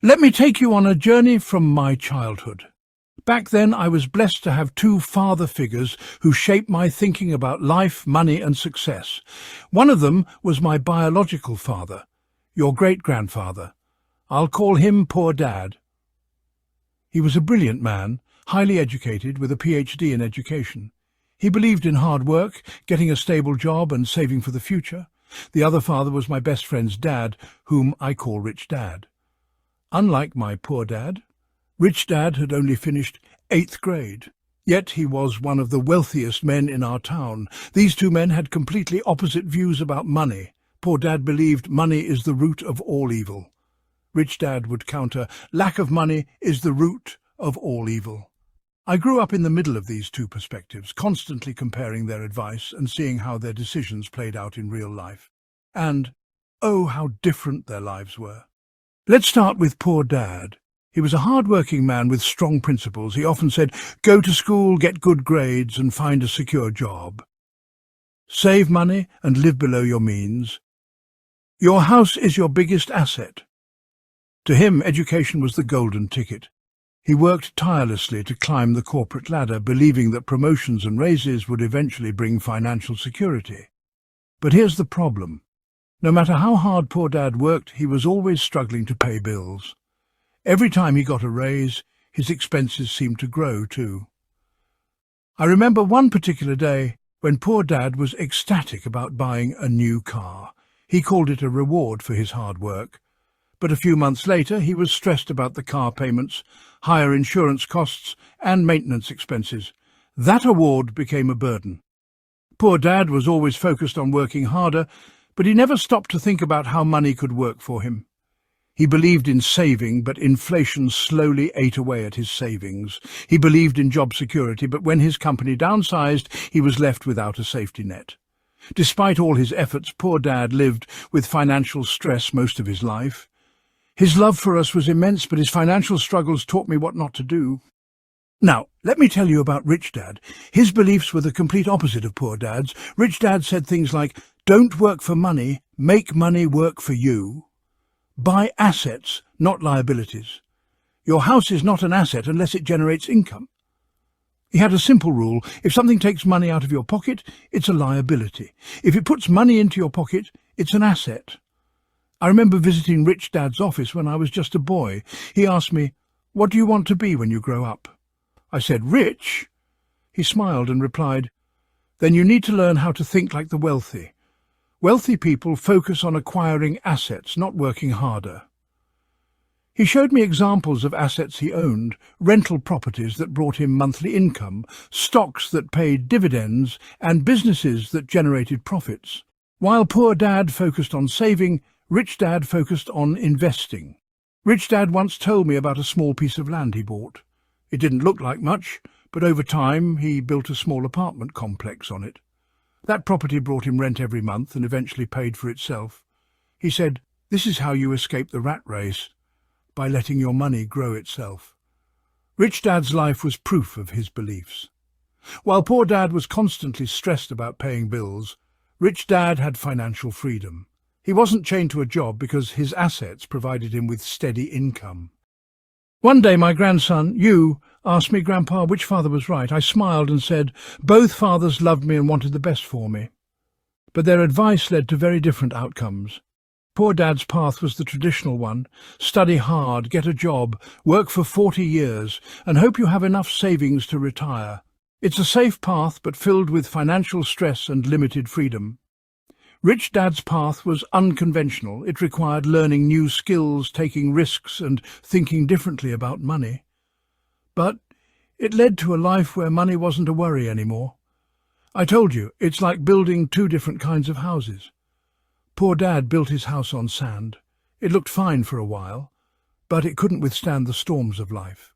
Let me take you on a journey from my childhood. Back then, I was blessed to have two father figures who shaped my thinking about life, money, and success. One of them was my biological father, your great-grandfather. I'll call him Poor Dad. He was a brilliant man, highly educated, with a PhD in education. He believed in hard work, getting a stable job, and saving for the future. The other father was my best friend's dad, whom I call Rich Dad. Unlike my poor dad, Rich Dad had only finished 8th grade. Yet he was one of the wealthiest men in our town. These two men had completely opposite views about money. Poor Dad believed money is the root of all evil. Rich Dad would counter, lack of money is the root of all evil. I grew up in the middle of these two perspectives, constantly comparing their advice and seeing how their decisions played out in real life. And, oh, how different their lives were. Let's start with Poor Dad. He was a hard-working man with strong principles. He often said, go to school, get good grades, and find a secure job. Save money and live below your means. Your house is your biggest asset. To him, education was the golden ticket. He worked tirelessly to climb the corporate ladder, believing that promotions and raises would eventually bring financial security. But here's the problem. No matter how hard Poor Dad worked, he was always struggling to pay bills. Every time he got a raise, his expenses seemed to grow too. I remember one particular day when Poor Dad was ecstatic about buying a new car. He called it a reward for his hard work. But a few months later, he was stressed about the car payments, higher insurance costs, and maintenance expenses. That award became a burden. Poor Dad was always focused on working harder, but he never stopped to think about how money could work for him. He believed in saving, but inflation slowly ate away at his savings. He believed in job security, but when his company downsized, he was left without a safety net. Despite all his efforts, Poor Dad lived with financial stress most of his life. His love for us was immense, but his financial struggles taught me what not to do. Now, let me tell you about Rich Dad. His beliefs were the complete opposite of Poor Dad's. Rich Dad said things like, don't work for money, make money work for you. Buy assets, not liabilities. Your house is not an asset unless it generates income. He had a simple rule. If something takes money out of your pocket, it's a liability. If it puts money into your pocket, it's an asset. I remember visiting Rich Dad's office when I was just a boy. He asked me, what do you want to be when you grow up? I said, rich. He smiled and replied, then you need to learn how to think like the wealthy. Wealthy people focus on acquiring assets, not working harder. He showed me examples of assets he owned, rental properties that brought him monthly income, stocks that paid dividends, and businesses that generated profits. While Poor Dad focused on saving, Rich Dad focused on investing. Rich Dad once told me about a small piece of land he bought. It didn't look like much, but over time he built a small apartment complex on it. That property brought him rent every month and eventually paid for itself. He said, this is how you escape the rat race, by letting your money grow itself. Rich Dad's life was proof of his beliefs. While Poor Dad was constantly stressed about paying bills, Rich Dad had financial freedom. He wasn't chained to a job because his assets provided him with steady income. One day my grandson, Yu, asked me, Grandpa, which father was right. I smiled and said, both fathers loved me and wanted the best for me. But their advice led to very different outcomes. Poor Dad's path was the traditional one. Study hard, get a job, work for 40 years, and hope you have enough savings to retire. It's a safe path, but filled with financial stress and limited freedom. Rich Dad's path was unconventional. It required learning new skills, taking risks, and thinking differently about money. But it led to a life where money wasn't a worry anymore. I told you, it's like building two different kinds of houses. Poor Dad built his house on sand. It looked fine for a while, but it couldn't withstand the storms of life.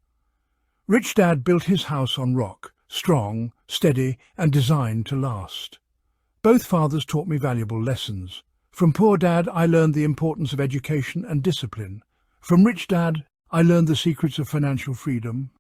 Rich Dad built his house on rock, strong, steady, and designed to last. Both fathers taught me valuable lessons. From Poor Dad, I learned the importance of education and discipline. From Rich Dad, I learned the secrets of financial freedom.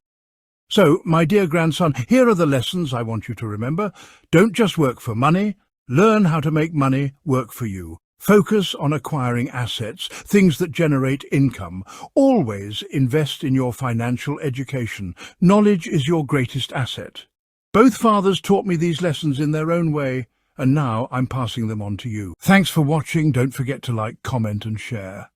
So, my dear grandson, here are the lessons I want you to remember. Don't just work for money. Learn how to make money work for you. Focus on acquiring assets, things that generate income. Always invest in your financial education. Knowledge is your greatest asset. Both fathers taught me these lessons in their own way, and now I'm passing them on to you. Thanks for watching. Don't forget to like, comment and share.